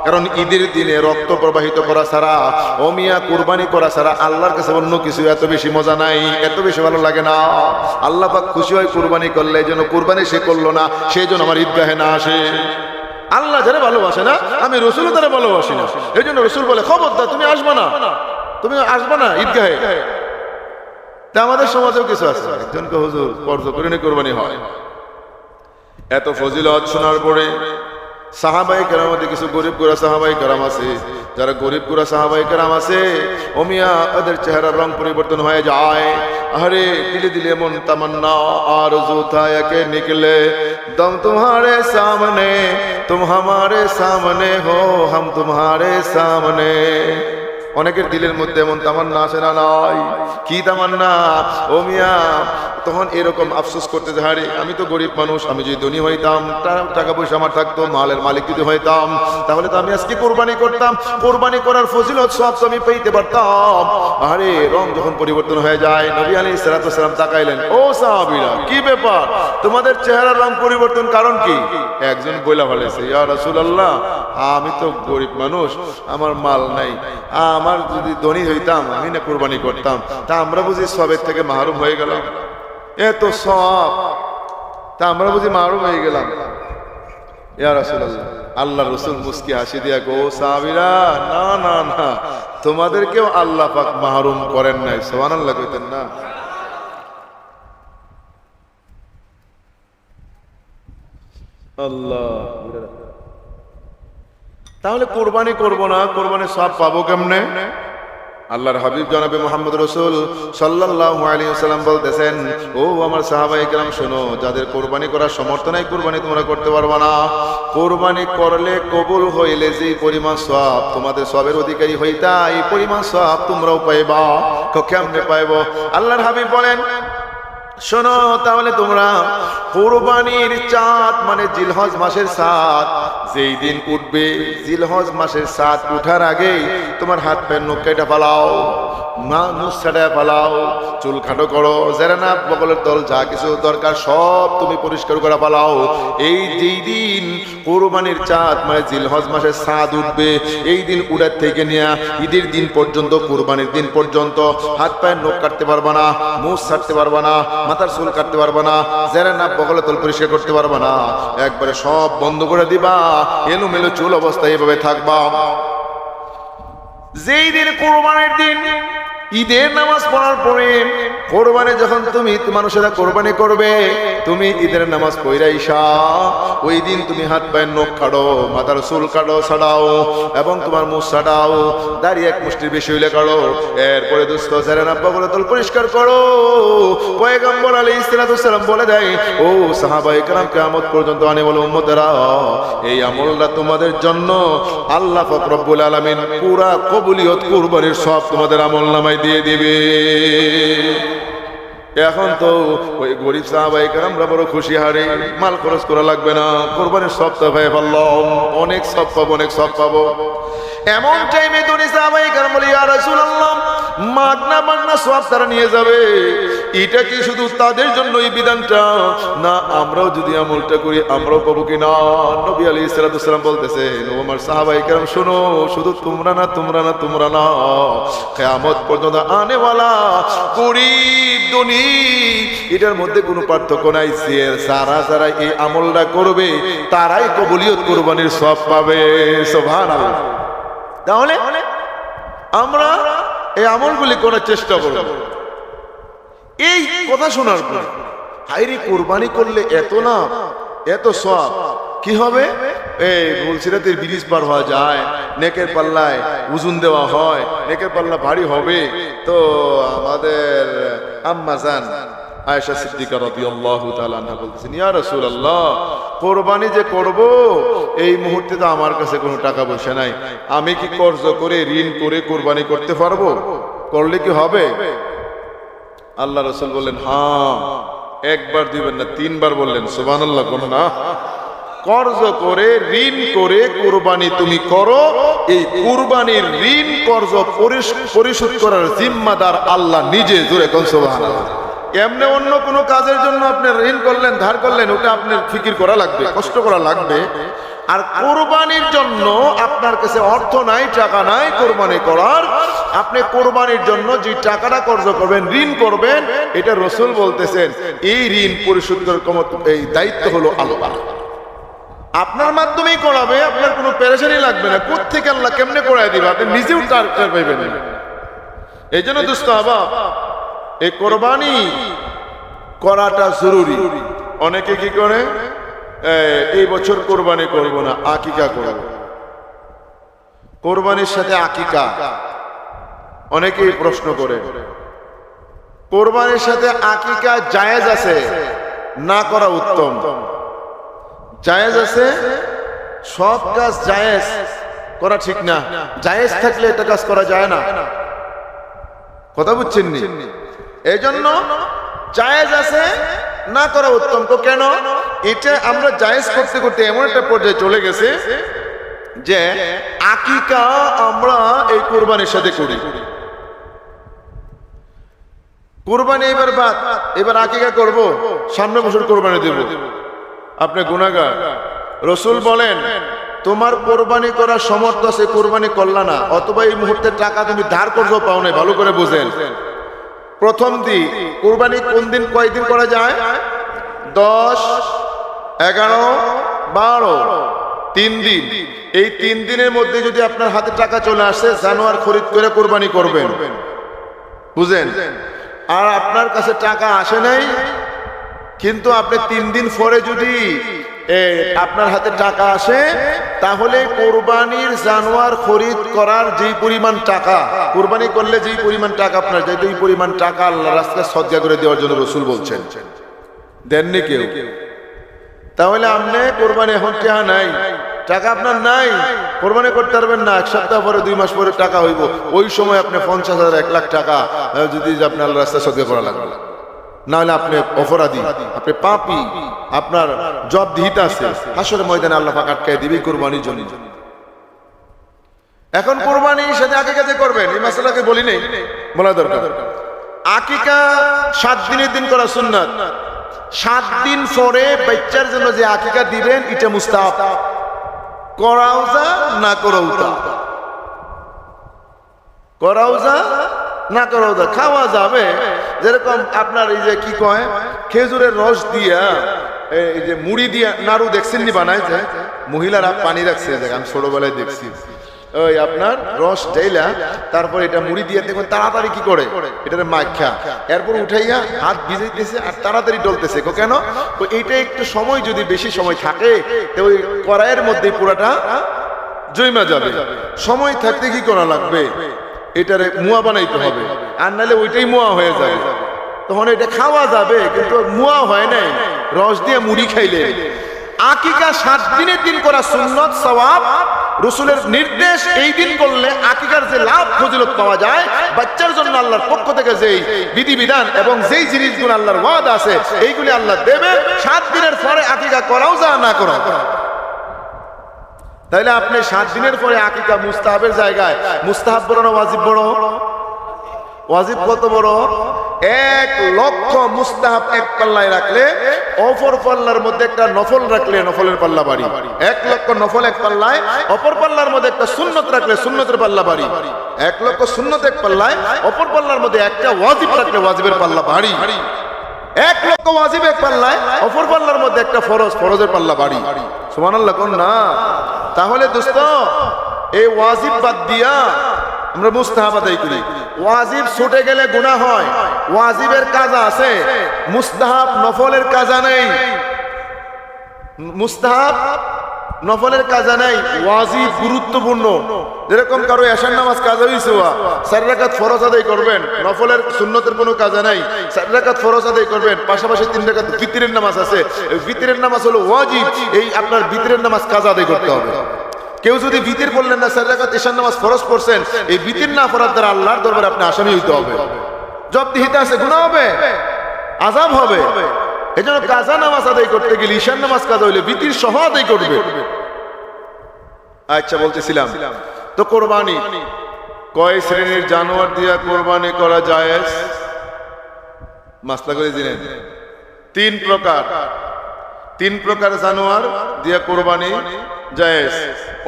Speaker 1: কারণ ঈদের দিনে রক্ত প্রবাহিত করা ছাড়া, ও মিয়া কুরবানি করা ছাড়া আল্লাহর কাছে অন্য কিছু এত বেশি মজা নাই, এত বেশি ভালো লাগে না। আল্লাহ পাক খুশি হয় কুরবানি করলে, এই জন্য কুরবানি সে করলো না, সেই জন্য আমার ঈদগাহে না আসে। আল্লাহ যারা ভালোবাসে না, আমি রাসূলও তারা ভালোবাসি না, এই জন্য রাসূল বলে খবরদার তুমি আসবে না, তুমি আসবে না ঈদগাহে। তা আমাদের সমাজেও কিছু আছে, একজনকে হুজুর কর্জ করে কুরবানি হয়। এত ফজিলত শোনার পরে সাহাবাই কেরামতে কিছু গরিব গোরা সাহাবাই কেরাম আছে, যারা গরিব গোরা সাহাবাই কেরাম আছে, ওমিয়া ওদের চেহারার রং পরিবর্তন হয়ে যায়। আরে দিলে দিলে মন তামান্না আরজু থা কে নিকলে দম তোমারে সামনে, তুম হামারে সামনে হো হাম তোমারে সামনে। অনেকের দিলের মধ্যে এমন তামান্না আসে না, নাই কি তামান্না ও মিয়া, তখন এরকম আফসোস করতে হারে আমি তো গরিব মানুষ, আমি যদি ধনী হইতাম, টাকা পয়সা আমার থাকতো, মালের মালিক যদি হইতাম, তাহলে তো আমি আজকে কোরবানি করতাম, কোরবানি করার ফজিলত সব তো আমি পেতে পারতাম। আরে রং যখন পরিবর্তন হয়ে যায়, নবী আলাইহিস সালাতু ওয়াস সালাম তাকাইলেন, ও সাহাবীরা কি ব্যাপার, তোমাদের চেহারার রং পরিবর্তন কারণ কি? একজন বইলা বলেছে, ইয়া রাসূলুল্লাহ আমি তো গরিব মানুষ, আমার মাল নাই, আমার যদি ধনী হইতাম আমি না কুরবানি করতাম, তা আমরা বুঝি সবের থেকে মাহরুম হয়ে গেলাম, এত সব, তা আমরা বুঝি মাহরুম হয়ে গেলাম। ইয়া রাসূলুল্লাহ, আল্লাহ রাসূল মুস্কি হাসি দিয়া গো সাহাবীরা, না না না, তোমাদেরকেও আল্লাহ পাক মাহরুম করেন নাই, সুবহানাল্লাহ কইতেন না। আল্লাহ, তাহলে কোরবানি করব না, কোরবানির সব পাবো কেমনে? আল্লাহর হাবিব জনাবে মুহাম্মদ রাসূল সাল্লাল্লাহু আলাইহি ওয়াসাল্লাম বলতেছেন, ও আমার সাহাবায়ে কেরাম শোনো, যাদের কোরবানি করার সামর্থ্য নাই কোরবানি তোমরা করতে পারবে না। কোরবানি করলে কবুল হইলে যে পরিমাণ সওয়াব তোমাদের সবের অধিকারী হইতা, এই পরিমাণ সওয়াব তোমরাও পাইবা। কেমনে পাইব? আল্লাহর হাবিব বলেন, শোনো তাহলে তোমরা কুরবানির চাঁদ মানে জিলহজ মাসের চাঁদ যেই দিন উঠবে, জিলহজ মাসের চাঁদ উঠার আগেই তোমার হাত পা নখ কেটে ফেলাও, মুখ ছাড়া ফেলাও, চুল খাটো করো, জেরানা বগলের তল যা কিছু দরকার সব তুমি পরিষ্কার করে ফেলাও। এই যেই দিন কুরবানির চাঁদ মানে জিলহজ মাসের চাঁদ উঠবে, এই দিন উড়ার থেকে নিয়ে ঈদের দিন পর্যন্ত, কুরবানির দিন পর্যন্ত হাত পায়ের নখ কাটতে পারবা না, মুখ ছাড়তে পারবা না, মাথার চুল কাটতে পারবা না, জেরানা বগলের তল পরিষ্কার করতে পারবা না, একবারে সব বন্ধ করে দিবা, এলোমেলো চুল অবস্থায় এভাবে থাকবা। যেই দিন কুরবানির দিন ঈদের নামাজ পড়ার পরে কোরবানি যখন তুমি মানুষেরা কোরবানি করবে, তুমি ঈদের নামাজ পড়া ইশা, ওই দিন তুমি হাত পায়ের নখ কাটো, মাথার চুল কাটো ছাড়াও, এবং তোমার মুখ ছাড়াও, দাড়ি এক মুষ্টির বেশি হইলে কাটো, এরপরে দুস্থ জেরানা বগলের তল পরিষ্কার করো। পয়গম্বর আলাইহিস সালাতু ওয়াস সালাম বলে দেয়, ও সাহাবায়ে কেরাম কিয়ামত পর্যন্ত আনে বলে উম্মতেরা, এই আমলটা তোমাদের জন্য আল্লাহ পাক রব্বুল আলামিন পুরা কবুলিয়ত কুরবানির সব তোমাদের আমলনামায় দিয়ে দিবে। এখন তো ওই গরিব সাহাবায়ে কেরামরা বড় খুশি হারে, মাল খরচ করা লাগবে না, কোরবানির সব তো ভাই বললাম অনেক সব পাবো, অনেক সব পাবো। এমন টাইমে ধনী সাহাবায়ে কেরাম বলে, ইয়া রাসূলুল্লাহ মাগনা মাগনা সব তারা নিয়ে যাবে, এটা কি শুধু তাদের জন্য এই বিধানটা, না আমরাও যদি আমলটা করি আমরাও পাবো কিনা? নবী আলাইহিস সালাতু ওয়াস সালাম বলতেছেন, ও আমার সাহাবায়ে কেরাম শোনো, শুধু তোমরা না কিয়ামত পর্যন্ত আনেওয়ালা গরীব ধনী এটার মধ্যে কোনো পার্থক্য নাই। যারা এই আমলটা করবে তারাই কবুলিয়ত কুরবানির সওয়াব পাবে। সুবহানাল্লাহ। তাহলে আমরা এই আমলগুলি করার চেষ্টা করব। এই কথা শোনার পর হায়রে কোরবানি করলে এত লাভ, এত সওয়াব, কি হবে? এই মুলসিরাতের ব্রিজ পার হওয়া যায়, নেকের পাল্লায় ওজন দেওয়া হয়, নেকের পাল্লা ভারী হবে। তো আমাদের আম্মা জান আয়েশা সিদ্দিকা রাদিয়াল্লাহু তাআলা আনহা বলতেছেন, ইয়া রাসূলুল্লাহ, কোরবানি যে করব এই মুহূর্তে তো আমার কাছে কোনো টাকা পয়সা নাই, আমি কি কর্জ করে ঋণ করে কোরবানি করতে পারবো? করলে কি হবে? আল্লাহ রাসূল বললেন, হ্যাঁ, একবার দুইবার না, তিনবার বললেন। সুবহানাল্লাহ। কোন না, কর্জ করে ঋণ করে কোরবানি তুমি করো, এই কোরবানির ঋণ কর্জ পরিশোধ করার জিম্মাদার আল্লাহ নিজে। জোরে কোন সুবহানাল্লাহ। এমনি অন্য কোনো কাজের জন্য আপনি ঋণ করলেন, ধার করলেন, ওটা আপনার ফিকির করা লাগবে, কষ্ট করা লাগবে। আর কোরবানির জন্য আপনার কাছে অর্থ নাই, টাকা নাই কোরবানি করার, আপনি কোরবানির জন্য যে টাকাটা কর্জ করবেন, ঋণ করবেন, এটা রাসূল বলতেছেন এই ঋণ পরিশোধ করার এই দায়িত্ব হলো আল্লাহ। আপনার মাধ্যমেই করাবে, আপনার কোনো পেরেশানি লাগবে না। কোত্থেকে আল্লাহ কেমনে করায় দিবে, আপনি নিজেও টার পাইবেন। এই জন্য দোস্ত আবাব, এই কোরবানি করাটা জরুরি। অনেকে কি করে, এই বছর কোরবানি করব না, আকিকা করব। কোরবানির সাথে আকিকা অনেকেই প্রশ্ন করে। কোরবানির সাথে আকিকা জায়েজ আছে, না করা উত্তম। জায়েজ আছে, সব কাজ জায়েজ করা ঠিক না। জায়েজ থাকলে এটা কাজ করা যায় না। কথা বুঝছেন নি? এই জন্য জায়েজ আছে, না করা উত্তম। তো কেন? এটা আমরা জায়েজ করতে করতে এমন একটা পর্যায়ে চলে গেছে যে আকিকা আমরা এই কোরবানির সাথে করি। কোরবানি এবার বাদ, এবার আকিকা করব, সামনে বছর কোরবানি দেব, আপনি গুনাহগার। রাসূল বলেন, তোমার কোরবানি করার সমর্থ আছে, কোরবানি করলা না, অথবা এই মুহূর্তে টাকা তুমি ধার করছো, পাও নাই, ভালো করে বুঝেন। প্রথম দিন কোরবানি কোন দিন, কয়দিন করা যায়? 10, 11, 12, 3 দিন। এই 3 দিনের মধ্যে যদি আপনার হাতে টাকা চলে আসে, জানোয়ার খরিদ করে কোরবানি করবেন, বুঝেন। আর আপনার কাছে টাকা আসে নাই, কিন্তু আপনি 3 দিন পরে যদি আপনার হাতে টাকা আসে, তাহলে কোরবানির জানোয়ার খরিদ করার যেই পরিমাণ টাকা, কোরবানি করলে যেই পরিমাণ টাকা আপনার যায়, এই পরিমাণ টাকা আল্লাহ রাস্তায় সদকা করে দেওয়ার জন্য রাসূল বলছেন। দেননি কেউ? তাহলে আপনি কোরবানি এখন টাকা নাই, টাকা আপনার নাই, কোরবানি করতে পারবেন না। 1 সপ্তাহ পরে, 2 মাস পরে টাকা হইব, ওই সময় আপনি 50,000, 1 লাখ টাকা যদি আপনি আল্লাহ রাস্তায় সদকা করা লাগবে, না হলে আপনি অপরাধী, আপনি পাপী, আপনার জবাবদিহিতা আছে হাসরের ময়দানে, আল্লাহ পাক আটকায় দিবে কোরবানির জন্য। এখন কোরবানির সাথে আকিকা যে করবেন, এই মাসালাকে বলি নেই, বলা দরকার। আকিকা 7 দিনের দিন করা সুন্নাত। 7 দিন পরে বাচ্চার জন্য যে আকিকা দিবেন, এটা মুস্তাহাব। করাও যা, না করাও তা, করাও যা, না করাও যা, খাওয়া যাবে। যেরকম আপনার এই যে কি কয়, খেজুরের রস দিয়া, এই যে মুড়ি দিয়া নাড়ু দেখছেন নি বানায়, যে মহিলারা পানি রাখছে, আমি ছোটবেলায় দেখছি, ওই আপনার রস ঢেলা, তারপর এটা মুড়ি দিয়ে দেখবেন তাড়াতাড়ি কি করে, এটার মাখা, এরপর উঠাইয়া হাত ভিজাইতেছে আর তাড়াতাড়ি ডলতেছে। কেন? এইটা একটু সময়, যদি বেশি সময় থাকে তো ওই কড়াইয়ের মধ্যে পুরাটা জৈমা যাবে। সময় থাকতে কি করা লাগবে, এটারে মুয়া বানাইতে হবে, আর নাহলে ওইটাই মুয়া হয়ে যাবে। তখন এটা খাওয়া যাবে, কিন্তু মুয়া হয় নাই, রস দিয়ে মুড়ি খাইলে। আকিকা 7 দিনের দিন করা সুন্নত, সওয়াব, রাসূলের নির্দেশ। এই দিন করলে আকিকার যে লাভ ফজিলত পাওয়া যায়, বাচ্চার জন্য আল্লাহর পক্ষ থেকে যেই বিধিবিধান এবং যেই জিনিসগুলো আল্লাহর ওয়াদা আছে, এইগুলি আল্লাহ দেবে। 7 দিনের পরে আকিকা করাও যা, না করাও। তাইলে আপনি 7 দিনের পরে আকিকা মুস্তাহাবের জায়গায়, মুস্তাহাব বড় না ওয়াজিব বড়? ওয়াজিব কত বড়? 1,00,000 মুস্তাহাব এক পাল্লায় রাখলে অপর পাল্লার মধ্যে একটা নফল রাখলে নফলের পাল্লা বাড়ি। 1,00,000 নফল এক পাল্লায়, অপর পাল্লার মধ্যে একটা সুন্নত রাখলে সুন্নতের পাল্লা বাড়ি। 1,00,000 সুন্নত এক পাল্লায়, অপর পাল্লার মধ্যে একটা ওয়াজিব রাখলে ওয়াজিবের পাল্লা বাড়ি। 1,00,000 ওয়াজিব এক পাল্লায়, অপর পাল্লার মধ্যে একটা ফরজ, ফরজের পাল্লা বাড়ি। সুবহানাল্লাহ কোন না? তাহলে দোস্ত এই ওয়াজিব বাদ দিয়া আমরা মুস্তাহাব আদায় করি। ওয়াজিব ছুটে গেলে গুনাহ হয়, ওয়াজিবের কাজা আছে, মুস্তাহাব নফলের কাজা নেই। মুস্তাহাব নফলের কাজা নেই, ওয়াজিব গুরুত্বপূর্ণ। যেরকম কারো এশার নামাজ কাজা হইছে, 4 রাকাত ফরজ আদায় করবেন, নফলের সুন্নতের কোনো কাজা নাই, 4 রাকাত ফরজ আদায় করবেন, পাশাপাশি 3 রাকাত ভিতরের নামাজ আছে। ভিতরের নামাজ হলো ওয়াজিব, এই আপনার ভিতরের নামাজ কাজা আদায় করতে হবে। কেউ যদি ভিতর পড়লেন না, 4 রাকাত এশার নামাজ ফরজ পড়ছেন, এই ভিতর না পড়ার দ্বারা আল্লাহর দরবারে আপনি আসামি হইতে হবে, জবাবদিহিতে আছে, গুনাহ হবে, আযাব হবে। এজন্য কাজা নামাজ আদায় করতে গেলে ঈশার নামাজ কাজা হইলে ভিতর সহ আদায় করবে। আচ্ছা, বলতেছিলাম তো কোরবানি কয় শ্রেণীর জানোয়ার দিয়া কোরবানি করা জায়েজ? মাসলা করে দিলেন 3 প্রকার। 3 প্রকার জানোয়ার দিয়া কোরবানি জায়েজ,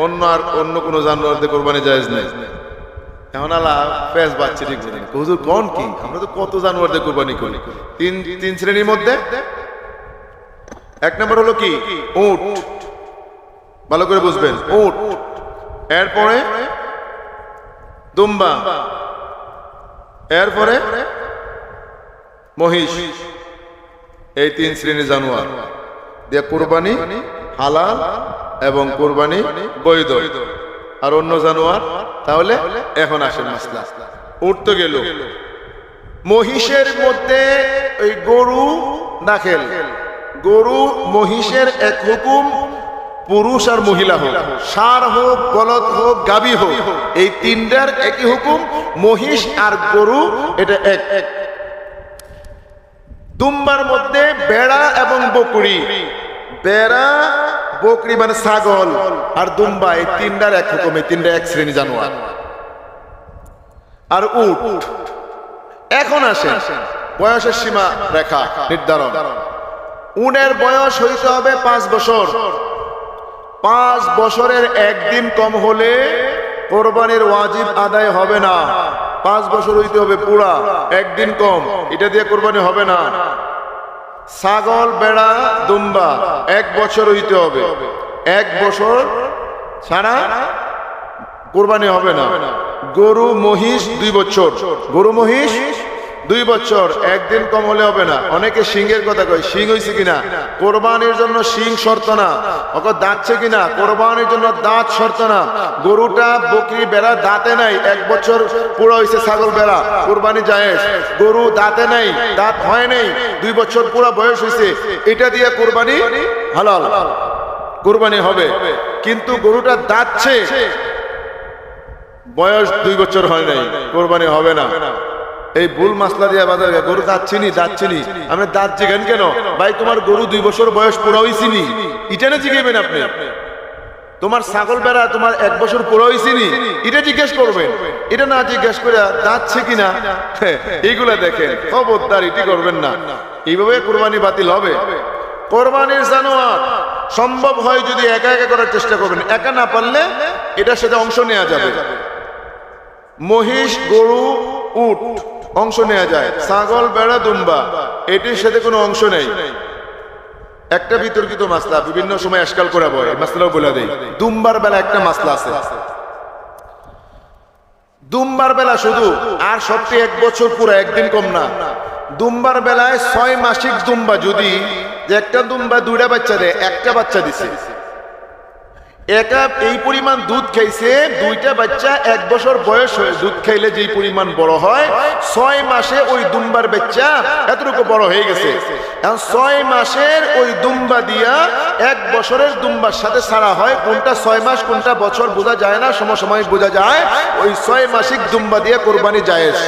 Speaker 1: অন্য কোনো জানোয়ার দিয়ে কোরবানি জায়েজ নেই। এখন আল্লাহ ফেস বাচ্চা ঠিক জানেন হুজুর কোন কি, আমরা তো কত জানোয়ার দিয়ে কোরবানি করি। 3 শ্রেণীর মধ্যে 1 নম্বর হলো কি? উট। ভালো করে বুঝবেন, উট। এরপরে দুম্বা, এরপরে মহিষ। এই 3 শ্রেণীর জানোয়ার দিয়ে কোরবানি হালাল এবং কোরবানি বৈধ। আর অন্য জানোয়ার, তাহলে এখন আসেন মাসলা। উট তো গেল, মহিষের মধ্যে ওই গরু দাখিল। গরু মহিষের এক হুকুম, পুরুষ আর মহিলা হোক, ষাঁড় হোক, বলদ হোক, গাভী হোক, এই 3টার একই হুকুম। মহিষ আর গরু এটা এক। দুম্বার মধ্যে বেড়া এবং বকরি। বেড়া বকরি মানে ছাগল আর দুম্বা, এই 3টার এক হুকুম, এই 3টা এক শ্রেণী জানোয়ার। আর উট। এখন আসেন বয়সের সীমা রেখা নির্ধারণ। উটের বয়স হইতে হবে 5 বছর। 5 বছরের একদিন কম হলে কোরবানির ওয়াজিব আদায় হবে না। 5 বছর হইতে হবে পুরা, একদিন কম, এটা দিয়ে কোরবানি হবে না। ছাগল, বেড়া, দুম্বা 1 বছর হইতে হবে, 1 বছর ছাড়া কোরবানি হবে না। গরু মহিষ 2 বছর, গরু মহিষ 2 বছর, একদিন কম হলে হবে না। অনেকে শিংয়ের কথা কয়, শিং হয়েছে কিনা কোরবানির জন্য শিং শর্ত না, ওকে দাঁতছে কিনা কোরবানির জন্য দাঁত শর্ত না। গরুটা বকরি বেড়া দাঁতে নাই, 1 বছর পুরো হয়েছে ছাগল বেড়া, কোরবানি জায়েজ। গরু দাঁতে নাই, দাঁত হয় নাই, 2 বছর পুরো বয়স হয়েছে, এটা দিয়ে কোরবানি হালাল, কোরবানি হবে। কিন্তু গরুটা দাঁতছে, বয়স 2 বছর হয় নাই, কোরবানি হবে না। এই ভুল মাসলা দিয়া বাজার, গরু দাঁতছিনি দাঁতছিনি, আমরা দাঁত জিগেন কেন ভাই? তোমার গরু 2 বছর বয়স পুরা হইছিনি, এটা না জিজ্ঞেবেন আপনি। তোমার ছাগল বেড়া তোমার 1 বছর পুরা হইছিনি, এটা জিজ্ঞেস করবেন। এটা না জিজ্ঞেস করে দাঁতছে কিনা এইগুলা দেখেন, খবরদার এটি করবেন না। এইভাবে কোরবানি বাতিল হবে। কোরবানির জানোয়ার সম্ভব হয় যদি একা একা করার চেষ্টা করবেন, একা না পারলে এটার সাথে অংশ নেওয়া যাবে। মহিষ, গরু, উট অংশ নেওয়া যায়, ছাগল, বেড়া, দুম্বা এটির সাথে কোনো অংশ নেই। একটা বিতর্কিত মাসলা, বিভিন্ন সময় এশকাল করে বয়, মাসলাও বলে দেই। দুম্বার বেলা একটা মাসলা আছে, দুম্বার বেলা শুধু, আর সবচেয়ে 1 বছর পুরো, একদিন কম না। দুম্বার বেলায় 6 মাসিক দুম্বা যদি, যে একটা দুম্বা 2টা বাচ্চা দেয়, একটা বাচ্চা দিছে, একা এই পরিমাণ দুধ খাইছে, 2টা বাচ্চা 1 বছর বয়স হয়ে দুধ খাইলে যেই পরিমাণ বড় হয়, 6 মাসে ওই দুম্বার বাচ্চা এতটুকু বড় হয়ে গেছে। এখন 6 মাসের ওই দুম্বা দিয়া 1 বছরের দুম্বার সাথে ছাড়া হয়, কোনটা 6 মাস কোনটা বছর বোঝা যায় না, সমসাময়িক বোঝা যায়। ওই 6 মাসিক দুম্বা দিয়ে কোরবানি জায়েজ,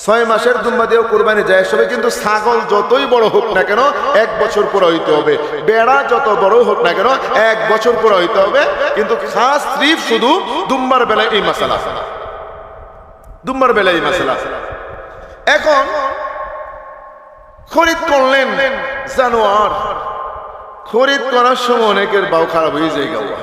Speaker 1: 6 মাসের দুম্বা দিয়েও কোরবানি জায়েজ হবে। কিন্তু ছাগল যতই বড় হোক না কেন 1 বছর পুরো হইতে হবে, বেড়া যত বড় হোক না কেন 1 বছর পুরো হইতে হবে। কিন্তু খাস সিফ শুধু দুম্বার বেলায় এই মাসালা, দুম্বার বেলায় এই মাসালা। এখন খরিদ করলেন জানোয়ার, খরিদ করার সময় অনেকের বাউ খারাপ হয়ে যায় গাওয়া,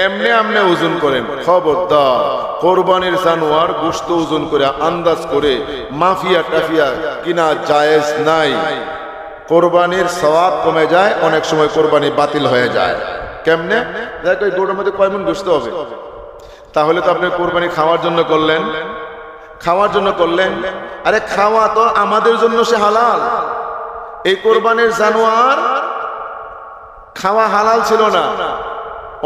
Speaker 1: এমনি আমনে ওজন করেন। খবরদার, কোরবানির জানোয়ার গোশত ওজন করে আন্দাজ করে মাফিয়া টাফিয়া কিনা জায়েজ নাই। কোরবানির সওয়াব কমে যায়, অনেক সময় কোরবানি বাতিল হয়ে যায়। কেমনে? দেখ ওই গরুর মধ্যে কয় মণ গোশত হবে, তাহলে তো আপনি কোরবানি খাওয়ার জন্য করলেন, খাওয়ার জন্য করলেন। আরে খাওয়া তো আমাদের জন্য সে হালাল। এই কোরবানির জানোয়ার খাওয়া হালাল ছিল না,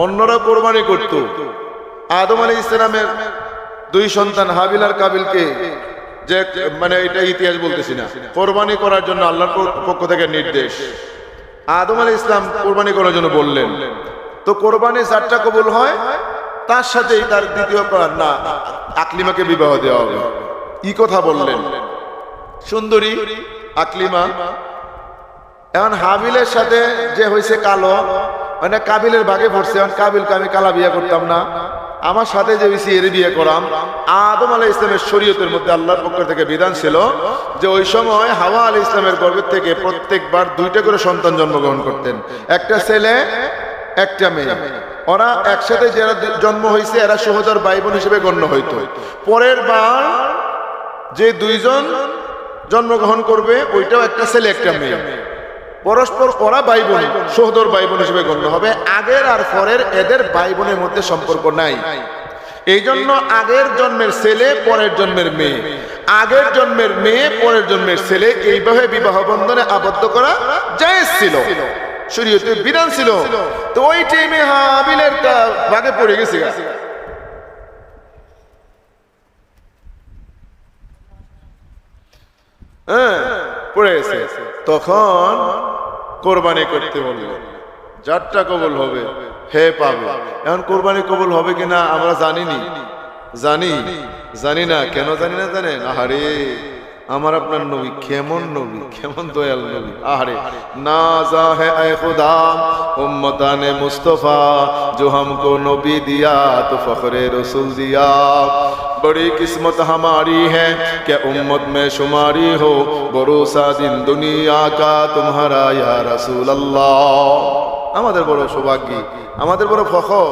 Speaker 1: অন্যরা কোরবানি করত। আদম আলাইহিস সালামের দুই সন্তান হাবিল আর কাবিলকে, যে মানে এটা ইতিহাস বলতেছি না, কোরবানি করার জন্য আল্লাহর পক্ষ থেকে নির্দেশ। আদম আলাইহিস সালাম কোরবানি করার জন্য বললেন, তো কোরবানি যারটা কবুল হয় তার সাথেই তার দ্বিতীয় প্রাণ না আকলিমাকে বিবাহ দেওয়া হবে। কি কথা বললেন! সুন্দরী আকলিমা। এখন হাবিলের সাথে যে হয়েছে কালো, মানে কাবিলের ভাগে পড়ছে। এখন কাবিলকে আমি কালা বিয়ে করতাম না, আমার সাথে যে হয়েছে এর বিয়ে করাম। আদম আলাইহিস ইসলামের শরীয়তের মধ্যে আল্লাহর পক্ষ থেকে বিধান ছিল যে ওই সময় হাওয়া আলাইহিস ইসলামের গর্ভের থেকে প্রত্যেকবার দুইটা করে সন্তান জন্মগ্রহণ করতেন, একটা ছেলে একটা মেয়ে। ওরা একসাথে যারা জন্ম হয়েছে এরা সহোদর ভাই বোন হিসেবে গণ্য হইত। পরের বার যে দুইজন জন্মগ্রহণ করবে ওইটাও একটা ছেলে একটা মেয়ে, পরস্পর ওরা ভাই বোন সহোদর ভাই বোন হিসেবে গণ্য হবে। আগের আর পরের এদের ভাই বোনের মধ্যে সম্পর্ক নাই। এই জন্য আগের জন্মের ছেলে পরের জন্মের মেয়ে, আগের জন্মের মেয়ে পরের জন্মের ছেলে, এইভাবে বিবাহ বন্ধনে আবদ্ধ করা জায়েজ ছিল, শরীয়তে বিধান ছিল। তো ওই টাইমে হাবিলের ভাগে পড়ে গেছে, পড়ে গেছে। তখন কোরবানি করতে বলল, যারটা কবুল হবে হে পাবে। এখন কোরবানি কবুল হবে কিনা আমরা জানি না। কেন জানি না জানেন? আহারে, আমার আপনার নবী কেমন নবী, কেমন দয়াল নবী। আহারে, নাজা হে আয়ে খুদা উম্মতানে মুস্তফা जो हमको नबी दिया तो फखरे रसूल दिया, बड़ी किस्मत हमारी है कि उम्मत में शुमारी हो, भरोसा दिन दुनिया का तुम्हारा या रसूल अल्लाह। আমাদের বড় সৌভাগ্য, আমাদের বড় ফখর,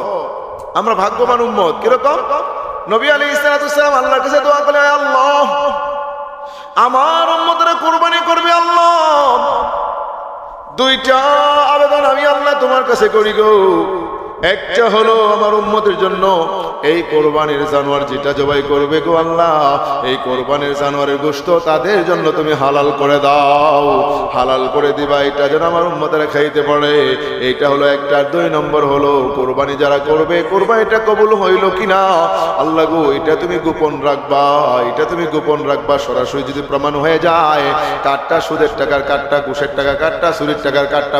Speaker 1: আমরা ভাগ্যবান উম্মত। কিরকম? নবী আলাইহিস সালাতু ওয়াস সালাম আল্লাহর কাছে দোয়া করলেন, আল্লাহ আমার উম্মতরা কুরবানি করবে, আল্লাহ দুইটা আবেদন আমি আল্লাহ তোমার কাছে করি গো। একটা হলো আমার উম্মতের জন্য এই কোরবানির জানোয়ার যেটা জবাই করবে গো আল্লাহ, এই কোরবানির জানোয়ারের গোশত তাদের জন্য তুমি হালাল করে দাও, হালাল করে দিবা, এটা যেন আমার উম্মতেরা খাইতে পারে। এইটা হলো একটা। 2 নম্বর হলো কোরবানি যারা করবে, কোরবানিটা কবুল হইল কিনা আল্লাহ গো এটা তুমি গোপন রাখবা, এটা তুমি গোপন রাখবা। সরাসরি যদি প্রমাণ হয়ে যায়, কাটটা সুদের টাকার, কাটটা ঘুষের টাকা, কাটটা চুরির টাকার, কাটটা